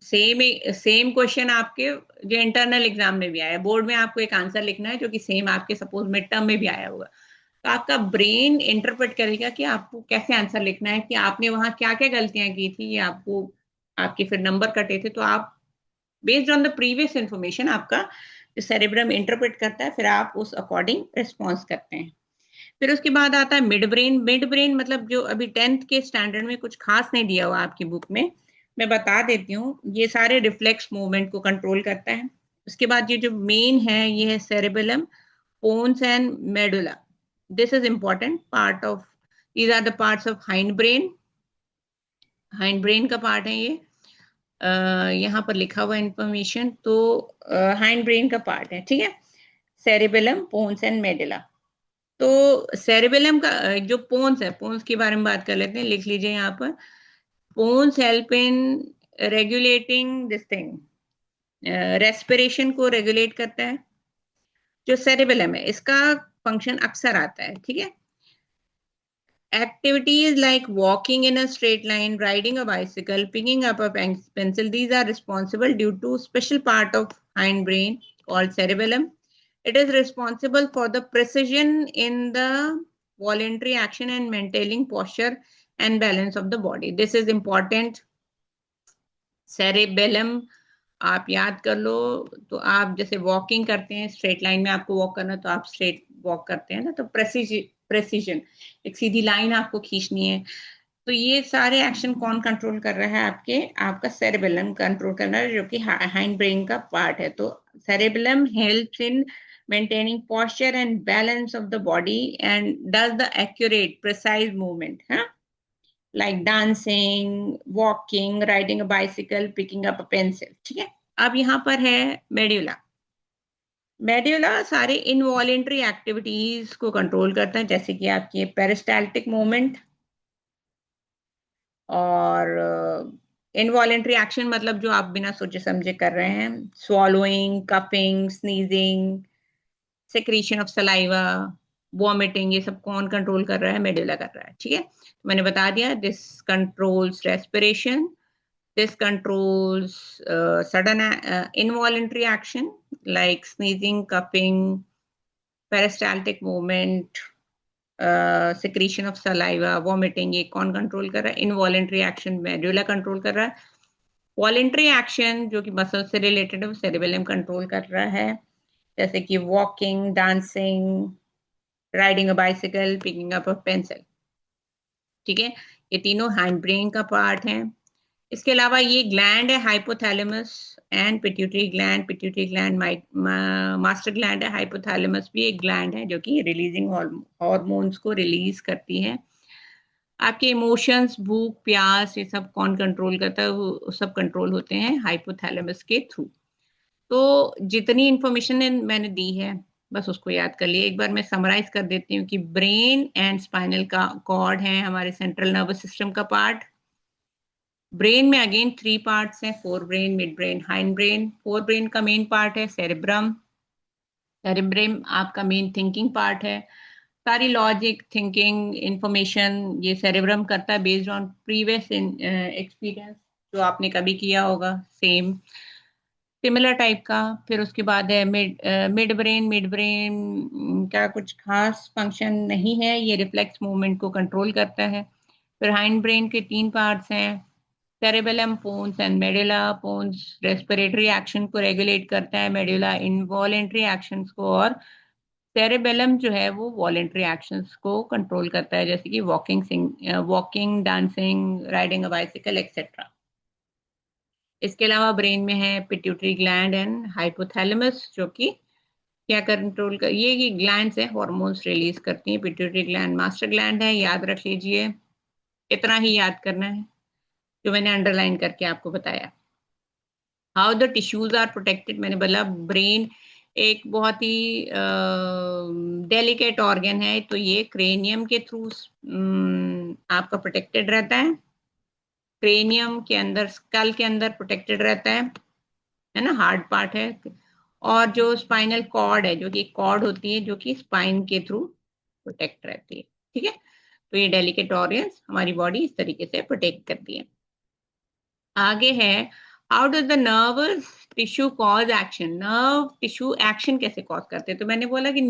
सेम सेम क्वेश्चन आपके जो इंटरनल एग्जाम में भी आया, बोर्ड में आपको एक आंसर लिखना है जो कि सेम आपके सपोज मिड टर्म में भी आया होगा, तो आपका ब्रेन इंटरप्रेट करेगा कि आपको कैसे आंसर लिखना है, कि आपने वहां क्या क्या गलतियां की थी, या आपको आपके फिर नंबर कटे थे, तो आप based on the previous information आपका जो सेरेब्रम इंटरप्रेट करता है, फिर आप उस अकॉर्डिंग रिस्पॉन्स करते हैं। फिर उसके बाद आता है मिड ब्रेन। मिड ब्रेन मतलब जो अभी 10th के स्टैंडर्ड में कुछ खास नहीं दिया हुआ आपकी बुक में, मैं बता देती हूँ, ये सारे रिफ्लेक्स मूवमेंट को कंट्रोल करता है। उसके बाद ये जो मेन है ये है cerebellum, pons and medulla. This is important part of, these are the parts of hind brain. Hind brain का पार्ट है ये, यहाँ पर लिखा हुआ इंफॉर्मेशन, तो हाइंड ब्रेन का पार्ट है। ठीक है, सेरेबेलम, पोन्स एंड मेडुला। तो सेरेबेलम का जो पोन्स है, पोन्स के बारे में बात कर लेते हैं, लिख लीजिए यहाँ पर। Pons help in regulating this thing, respiration को रेगुलेट करता है। जो सेरेबेलम है इसका फंक्शन अक्सर आता है। ठीक है, activities like walking in a straight line, riding a bicycle, picking up a pencil, these are responsible due to special part of hindbrain called cerebellum. It is responsible for the precision in the voluntary action and maintaining posture and balance of the body. This is important. Cerebellum आप याद कर लो, तो आप जैसे walking करते हैं straight line में, आपको वॉक करना, तो आप स्ट्रेट वॉक करते हैं ना, तो प्रेसिजन, एक सीधी लाइन आपको खींचनी है, तो ये सारे एक्शन कौन कंट्रोल कर रहा है, आपका सेरेबेलम कंट्रोल कर रहा है, जो कि हाइंड ब्रेन का पार्ट है। तो cerebellum helps in maintaining posture and balance of the body and does the accurate precise movement, huh? Like dancing, walking, riding a bicycle, picking up a pencil. ठीक है, अब यहाँ पर है मेड्यूला। मेड्यूला सारे इनवॉलेंट्री एक्टिविटीज को control करता है, जैसे कि आपकी पेरिस्टाल्टिक मूवमेंट, और इनवॉलेंट्री एक्शन मतलब जो आप बिना सोचे समझे कर रहे हैं, swallowing, cupping, sneezing, secretion of saliva, vomiting, ये सब कौन कंट्रोल कर रहा है, मेडुला कर रहा है। ठीक है, तो मैंने बता दिया, this controls respiration, this controls sudden involuntary action like sneezing, coughing, peristaltic movement, secretion of saliva, vomiting, ये कौन कंट्रोल कर रहा है, इनवॉलेंट्री एक्शन मेडुला कंट्रोल कर रहा है। वॉलेंट्री एक्शन जो कि मसल से रिलेटेड है वो सेरेबेलम कंट्रोल कर रहा है, जैसे कि walking, dancing, riding a bicycle, picking up a pencil. ठीक है, ये तीनों हाइंड ब्रेन का पार्ट है। इसके अलावा ये ग्लैंड है hypothalamus and pituitary gland master gland है, हाइपोथैलेमस भी एक ग्लैंड है जो कि रिलीजिंग हार्मोन्स को रिलीज करती है। आपके इमोशंस, भूख, प्यास, ये सब कौन कंट्रोल करता है, वो सब कंट्रोल होते हैं हाइपोथैलेमस के थ्रू। तो जितनी इंफॉर्मेशन मैंने दी है बस उसको याद कर लिए। एक बार मैं समराइज कर देती हूँ कि ब्रेन एंड स्पाइनल का कॉर्ड है हमारे सेंट्रल नर्वस सिस्टम का पार्ट। ब्रेन में अगेन 3 पार्ट्स हैं, four brain, mid brain, hind brain. Four brain का मेन पार्ट है सेरेब्रम। सेरेब्रम आपका मेन थिंकिंग पार्ट है, सारी लॉजिक, थिंकिंग, इंफॉर्मेशन ये सेरेब्रम करता है बेस्ड ऑन प्रीवियस एक्सपीरियंस जो आपने कभी किया होगा, सेम सिमिलर टाइप का। फिर उसके बाद है मिड ब्रेन। मिड ब्रेन का कुछ खास फंक्शन नहीं है, ये रिफ्लेक्स मूवमेंट को कंट्रोल करता है। फिर हाइंड ब्रेन के 3 पार्ट्स हैं, cerebellum, pons and medulla। pons respiratory action को रेगुलेट करता है, मेडुला इनवॉलेंट्री एक्शंस को, और सेरेबेलम जो है वो वॉलेंट्री एक्शंस को कंट्रोल करता है, जैसे कि walking, dancing, riding a bicycle etcetera. इसके अलावा ब्रेन में है पिट्यूटरी ग्लैंड एंड हाइपोथैलेमस, जो कि क्या कंट्रोल कर, ये ग्लैंड्स है, हार्मोन्स रिलीज करती हैं। पिट्यूटरी ग्लैंड मास्टर ग्लैंड है, याद रख लीजिए, इतना ही याद करना है जो मैंने अंडरलाइन करके आपको बताया। How the tissues are protected, मैंने बोला ब्रेन एक बहुत ही डेलिकेट ऑर्गन है, तो ये क्रेनियम के थ्रू आपका प्रोटेक्टेड रहता है। क्रेनियम के अंदर, स्कल के अंदर प्रोटेक्टेड रहता है ना, हार्ड पार्ट है। और जो स्पाइनल कॉर्ड है, जो कि एक कॉर्ड होती है जो कि स्पाइन के थ्रू प्रोटेक्ट रहती है, ठीक है। तो ये डेलिकेट ऑर्गन्स हमारी बॉडी इस तरीके से प्रोटेक्ट करती है। आगे है, how does the nervous tissue cause action, nerve tissue action कैसे कॉज करते हैं। तो मैंने बोला कि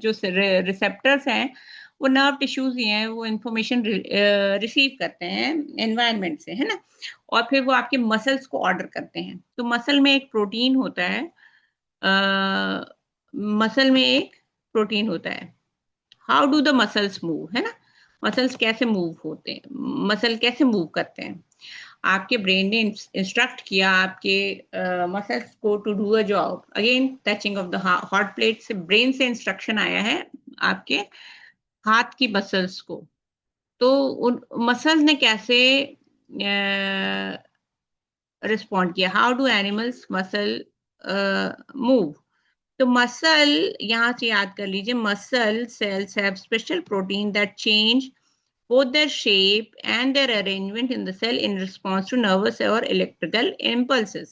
जो रिसेप्टर्स हैं वो नर्व टिश्यूज ही हैं, वो इंफॉर्मेशन रिसीव करते हैं एनवायरनमेंट से, है ना, और फिर वो आपके मसल्स को ऑर्डर करते हैं। तो मसल में एक प्रोटीन होता है, मसल में एक प्रोटीन होता है। How do the muscles move, है ना, मसल्स कैसे मूव होते हैं, मसल कैसे मूव करते हैं। आपके ब्रेन ने इंस्ट्रक्ट किया आपके मसल्स को to do a job, again touching of the hot plate से ब्रेन से इंस्ट्रक्शन आया है आपके हाथ की मसल्स को। तो उन मसल्स ने कैसे रिस्पॉन्ड किया, how do animals muscle move. तो मसल, यहां से याद कर लीजिए, muscle cells have special protein that change both their shape and their arrangement in the cell in response to nervous or electrical impulses.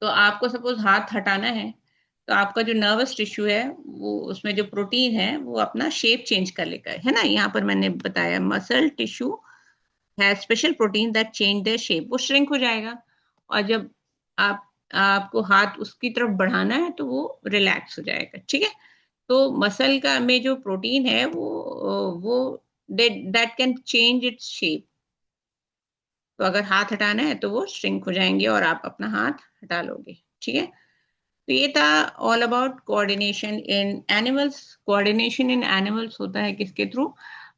तो आपको सपोज हाथ हटाना है, तो आपका जो नर्वस टिश्यू है वो, उसमें जो प्रोटीन है वो अपना शेप चेंज कर लेगा, है ना। यहाँ पर मैंने बताया मसल टिश्यू है special protein that change their shape, वो श्रिंक हो जाएगा, और जब आप आपको हाथ उसकी तरफ बढ़ाना है तो वो रिलैक्स हो जाएगा, ठीक है। तो मसल का में जो प्रोटीन है वो that can change its shape. तो अगर हाथ हटाना है तो वो श्रिंक हो जाएंगे और आप अपना हाथ हटा लोगे, ठीक है। तो ये था all about coordination in animals. Coordination in animals होता है किसके थ्रू,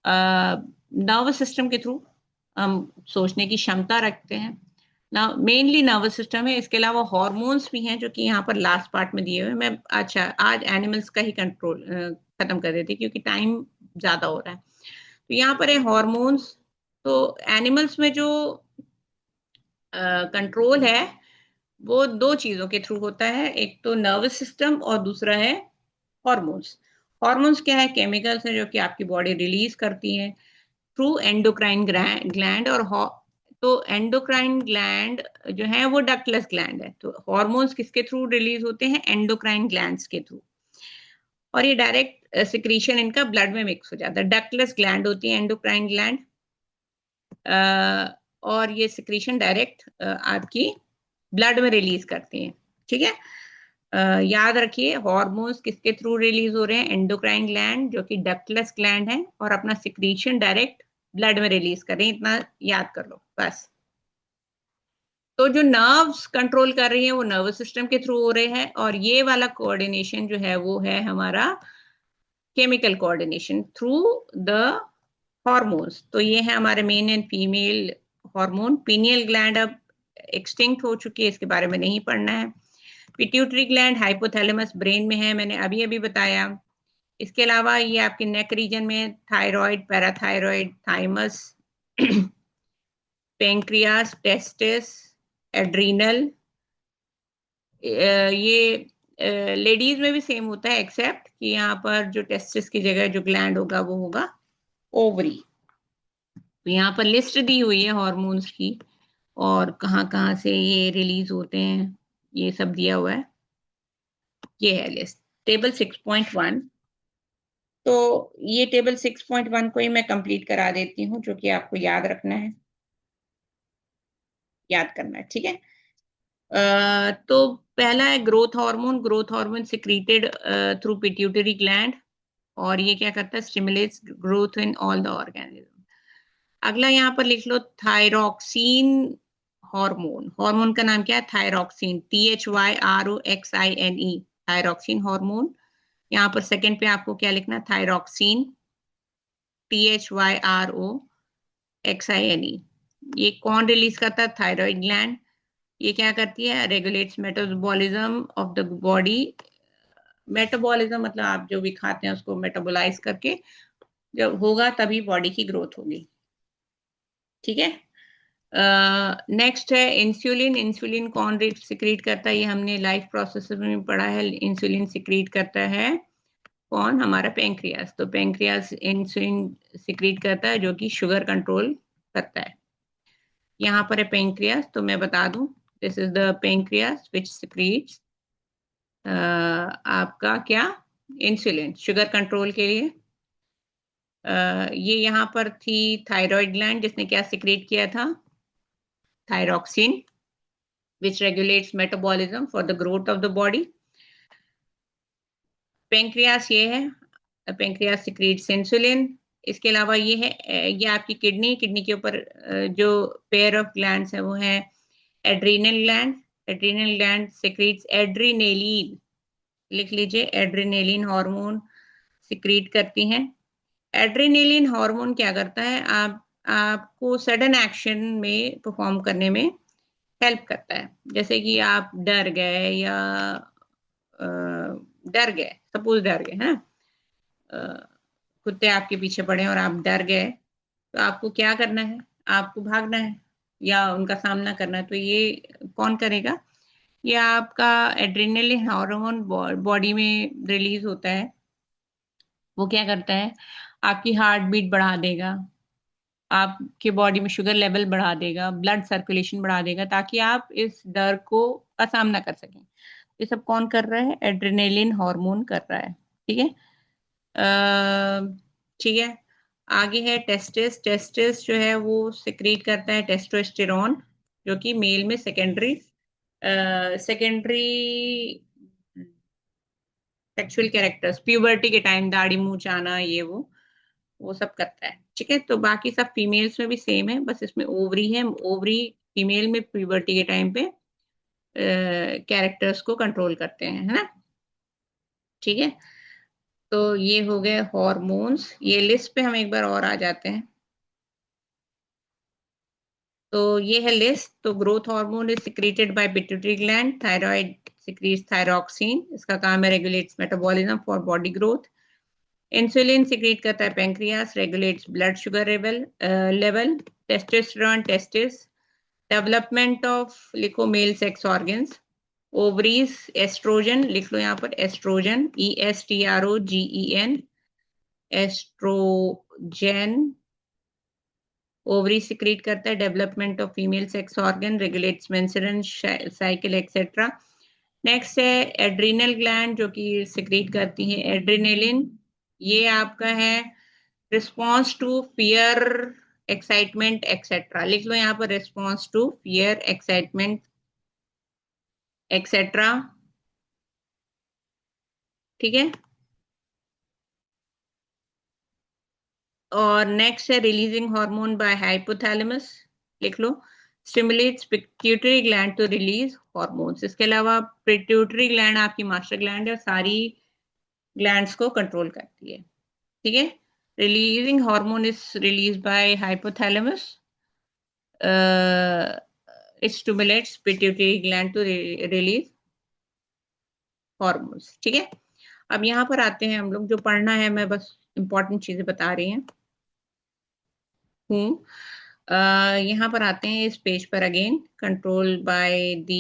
नर्वस सिस्टम के थ्रू। हम सोचने की क्षमता रखते हैं ना, मेनली नर्वस सिस्टम है। इसके अलावा हॉर्मोन्स भी हैं जो कि यहाँ पर लास्ट पार्ट में दिए हुए हैं। मैं अच्छा आज एनिमल्स का ही कंट्रोल खत्म कर देती क्योंकि टाइम ज्यादा हो रहा है। तो यहाँ पर है हॉर्मोन्स। तो एनिमल्स में जो कंट्रोल है वो दो चीजों के थ्रू होता है, एक तो नर्वस सिस्टम और दूसरा है हॉर्मोन्स। हॉर्मोन्स क्या है, केमिकल्स है जो कि आपकी बॉडी रिलीज करती है थ्रू एंडोक्राइन ग्लैंड। और तो एंडोक्राइन ग्लैंड जो है वो डक्टलेस ग्लैंड है। तो हॉर्मोन्स किसके थ्रू रिलीज होते हैं, एंडोक्राइन ग्लैंड्स के थ्रू, और ये डायरेक्ट सिक्रीशन इनका ब्लड में मिक्स हो जाता है। डक्टलेस ग्लैंड होती है एंडोक्राइन ग्लैंड, और ये सिक्रीशन डायरेक्ट आपकी ब्लड में रिलीज करती हैं, ठीक है। याद रखिए हार्मोन्स किसके थ्रू रिलीज हो रहे हैं, एंडोक्राइन ग्लैंड जो कि डक्टलेस ग्लैंड है, और अपना सिक्रीशन डायरेक्ट ब्लड में रिलीज कर रहे हैं, इतना याद कर लो बस। तो जो नर्व्स कंट्रोल कर रही है वो नर्वस सिस्टम के थ्रू हो रहे हैं, और ये वाला कोऑर्डिनेशन जो है वो है हमारा chemical coordination through the hormones. तो ये है हमारे main and female hormone. Pineal gland अब एक्सटिंक्ट हो चुकी है, इसके बारे में नहीं पढ़ना है। पिट्यूटरी ग्लैंड हाइपोथैलेमस ब्रेन में है, मैंने अभी अभी बताया। इसके अलावा ये आपके नेक रीजन में thyroid, parathyroid, thymus, pancreas, testis, adrenal, ये लेडीज में भी सेम होता है, एक्सेप्ट कि यहाँ पर जो टेस्टिस की जगह जो ग्लैंड होगा वो होगा ओवरी। तो यहाँ पर लिस्ट दी हुई है हॉर्मोन्स की, और कहाँ कहाँ से ये रिलीज होते हैं ये सब दिया हुआ है। ये है लिस्ट, टेबल 6.1। तो ये टेबल 6.1 को ही मैं कंप्लीट करा देती हूँ, जो कि आपको याद रखना है, याद करना है, ठीक है। तो पहला है growth hormone. Growth hormone secreted through pituitary gland, और ये क्या करता है, stimulates growth in all the organism. अगला यहाँ पर लिख लो थायरॉक्सिन हार्मोन। हार्मोन का नाम क्या है, थायरॉक्सिन, THYROXINE, थायरॉक्सिन हार्मोन। यहाँ पर सेकंड पे आपको क्या लिखना, थायरॉक्सिन, THYROXINE। ये कौन रिलीज करता है, थायराइड ग्लैंड। ये क्या करती है, regulates metabolism of the body. Metabolism मतलब आप जो भी खाते हैं उसको मेटाबोलाइज करके जब होगा तभी बॉडी की ग्रोथ होगी। ठीक है। नेक्स्ट है इंसुलिन। इंसुलिन कौन सिक्रीट करता है, ये हमने लाइफ प्रोसेस में पढ़ा है। इंसुलिन सिक्रीट करता है कौन, हमारा पेंक्रियास। तो पेंक्रियास इंसुलिन सिक्रीट करता है जो कि शुगर कंट्रोल करता है। यहाँ पर है पेंक्रियास, तो मैं बता दूं, this is the pancreas which secretes आपका क्या, इंसुलिन, शुगर कंट्रोल के लिए। ये यहाँ पर थी थायराइड ग्लैंड, जिसने क्या सिक्रीट किया था, thyroxine, which regulates metabolism for the growth of the body. Pancreas ये है, पेंक्रियास सिक्रीट्स इंसुलिन। इसके अलावा ये है, ये आपकी किडनी, किडनी के ऊपर जो पेयर ऑफ ग्लैंड्स है वो है adrenal gland. Adrenal gland secretes adrenaline, लिख लीजिए, एड्रीनेलिन हार्मोन सिक्रीट करती हैं। एड्रेनालिन हार्मोन क्या करता है, आपको सडन एक्शन में परफॉर्म करने में हेल्प करता है। जैसे कि आप डर गए या डर गए, सपोज डर गए हैं, कुत्ते आपके पीछे पड़े और आप डर गए, तो आपको क्या करना है, आपको भागना है या उनका सामना करना है। तो ये कौन करेगा, ये आपका एड्रेनालिन हार्मोन बॉडी में रिलीज होता है। वो क्या करता है, आपकी हार्ट बीट बढ़ा देगा, आपके बॉडी में शुगर लेवल बढ़ा देगा, ब्लड सर्कुलेशन बढ़ा देगा, ताकि आप इस डर को का सामना कर सकें। ये सब कौन कर रहा है, एड्रेनालिन हार्मोन कर रहा है। ठीक है। ठीक है। आगे है टेस्टिस। टेस्टिस जो है वो सिक्रीट करता है टेस्टोस्टेरोन, जो कि मेल में secondary secondary sexual characters, puberty के टाइम दाढ़ी मूंछ आना, ये वो सब करता है। ठीक है। तो बाकी सब फीमेल्स में भी सेम है, बस इसमें ओवरी है, ओवरी फीमेल में प्यूबर्टी के टाइम पे कैरेक्टर्स को कंट्रोल करते हैं, है ना। ठीक है। तो ये हो गए हॉर्मोन्स। ये लिस्ट पे हम एक बार और आ जाते हैं। तो ये है लिस्ट। तो growth hormone is secreted by pituitary gland. Thyroid secretes thyroxine, इसका काम है regulates metabolism for body growth. Insulin secrete करता है pancreas, regulates blood sugar level. Testosterone testis, development of, लिखो, male sex organs. Ovaries estrogen, लिख लो यहाँ पर estrogen, ESTROGEN, estrogen. Ovary secrete करता है development of female sex organ, regulates menstrual cycle etcetera. Next है एड्रीनल ग्लैंड, जो कि सिक्रीट करती है एड्रेनालिन। ये आपका है response to fear, excitement etcetera. लिख लो यहाँ पर response to fear, excitement etcetera. ठीक है। और नेक्स्ट है रिलीजिंग हार्मोन बाय हाइपोथैलेमस, लिख लो, stimulates pituitary gland to release hormones. इसके अलावा पिट्यूटरी ग्लैंड आपकी मास्टर ग्लैंड है और सारी ग्लैंड्स को कंट्रोल करती है। ठीक है। Releasing hormone is release by hypothalamus, it stimulates pituitary gland to release hormones। ठीक है। अब यहाँ पर आते हैं हम लोग, जो पढ़ना है मैं बस इंपॉर्टेंट चीजें बता रही हूँ। यहाँ पर आते हैं इस पेज पर, again control by the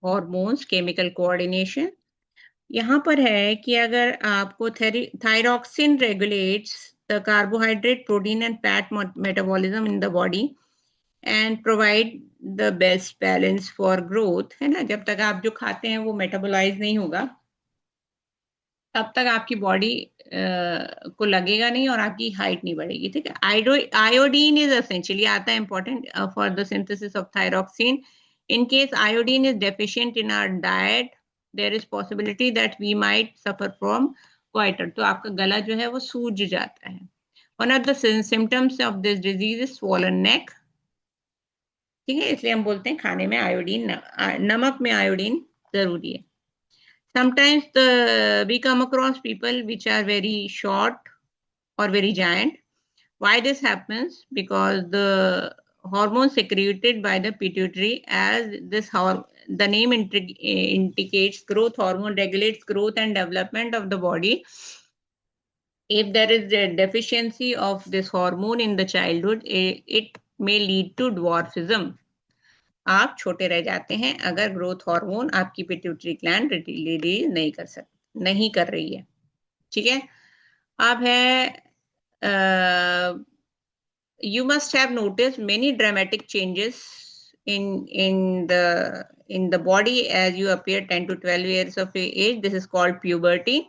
hormones chemical coordination. यहाँ पर है कि अगर आपको thyroxine regulates the carbohydrate, protein and fat metabolism in the body and provide the best balance for growth, है ना। जब तक आप जो खाते हैं वो मेटाबोलाइज नहीं होगा तब तक आपकी बॉडी को लगेगा नहीं और आपकी हाइट नहीं बढ़ेगी। ठीक है। आयोडीन इज एसेंशियली आता है important for the synthesis of thyroxine. In case iodine is deficient in our diet, there is possibility that we might suffer from goitre. तो आपका गला जो है वो सूज जाता है। One of the symptoms of this disease is swollen neck. ठीक है। इसलिए हम बोलते हैं खाने में आयोडीन, नमक में आयोडीन जरूरी है। Sometimes we come across people which are very short or very giant. Why this happens? Because the hormone secreted by the pituitary, as the name indicates, growth hormone regulates growth and development of the body. If there is a deficiency of this hormone in the childhood, it may lead to dwarfism. आप छोटे रह जाते हैं अगर growth hormone आपकी pituitary gland release नहीं कर रही है। ठीक है। अब है you must have noticed many dramatic changes in the body as you appear 10 to 12 years of age. This is called puberty.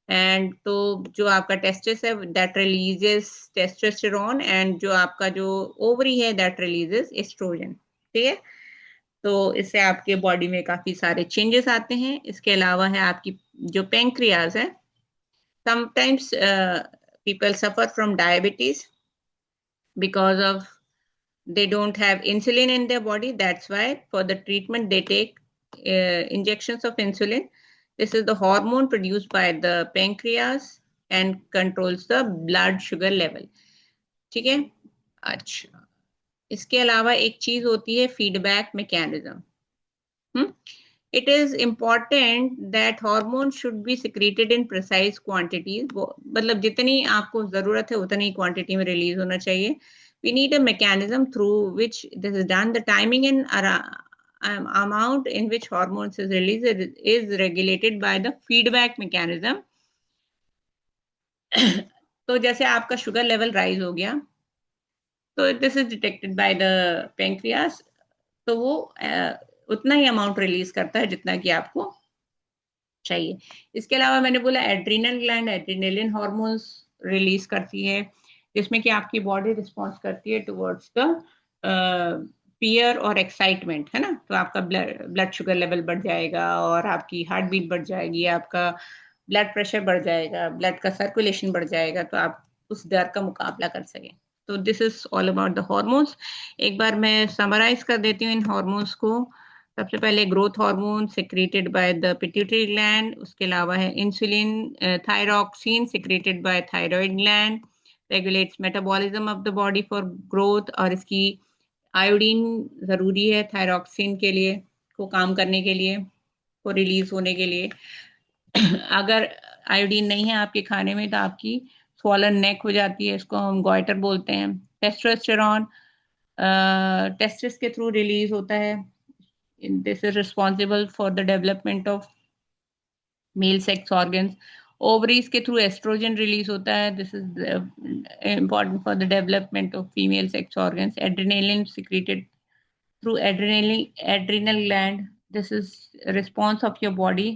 And तो जो आपका टेस्टिस है दैट रिलीजेस टेस्टोस्टेरोन, एंड जो आपका जो ओवरी है दैट रिलीजेस एस्ट्रोजन। ठीक है। तो इससे आपके बॉडी में काफी सारे चेंजेस आते हैं। इसके अलावा है आपकी जो पेंक्रियाज है, sometimes people suffer from diabetes because of they don't have insulin in their body. That's why for the treatment they take injections of insulin. This is the hormone produced by the pancreas and controls the blood sugar level. ठीक है। अच्छा, इसके अलावा एक चीज होती है feedback mechanism. It is important that hormone should be secreted in precise quantities. मतलब जितनी आपको जरूरत है उतनी क्वांटिटी में रिलीज होना चाहिए। We need a mechanism through which this is done. The timing and amount in which hormones is released is regulated by the feedback mechanism. तो जैसे आपका शुगर लेवल राइज हो गया तो this is detected by the pancreas, तो वो उतना ही amount release करता है जितना कि आपको चाहिए। इसके अलावा मैंने बोला adrenal gland adrenaline hormones release करती है, जिसमें कि आपकी बॉडी रिस्पॉन्स करती है टुवर्ड्स द फियर और एक्साइटमेंट, है ना। तो आपका ब्लड शुगर लेवल बढ़ जाएगा और आपकी हार्ट बीट बढ़ जाएगी, आपका ब्लड प्रेशर बढ़ जाएगा, ब्लड का सर्कुलेशन बढ़ जाएगा, तो आप उस डर का मुकाबला कर सकें। तो this is all about the hormones. एक बार मैं समराइज कर देती हूँ इन हार्मोन्स को। सबसे पहले growth hormone secreted by the pituitary gland, उसके अलावा है insulin, thyroxine secreted by thyroid gland, regulates metabolism of the body for growth, और इसकी आयोडीन जरूरी है थायरॉक्सिन के लिए को काम करने के लिए, को रिलीज होने के लिए। अगर आयोडीन नहीं है आपके खाने में तो आपकी स्वॉलन नेक हो जाती है, इसको हम गॉइटर बोलते हैं। टेस्टोस्टेरॉन टेस्टिस के थ्रू रिलीज होता है। This is responsible for the development of male sex organs. Ovaries के थ्रू एस्ट्रोजन रिलीज होता है, this is important for the development of female sex organs. Adrenaline secreted through adrenal gland. This is response of your body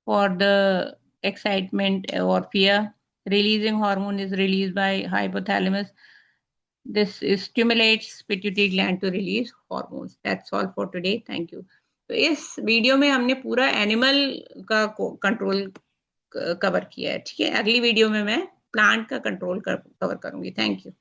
for the excitement or fear. Releasing hormone is released by hypothalamus. This stimulates pituitary gland to release hormones. That's all for today. Thank you. तो इस video में हमने पूरा animal का control cover किया है। ठीक है, अगली वीडियो में मैं प्लांट का कंट्रोल कवर करूंगी। Thank you.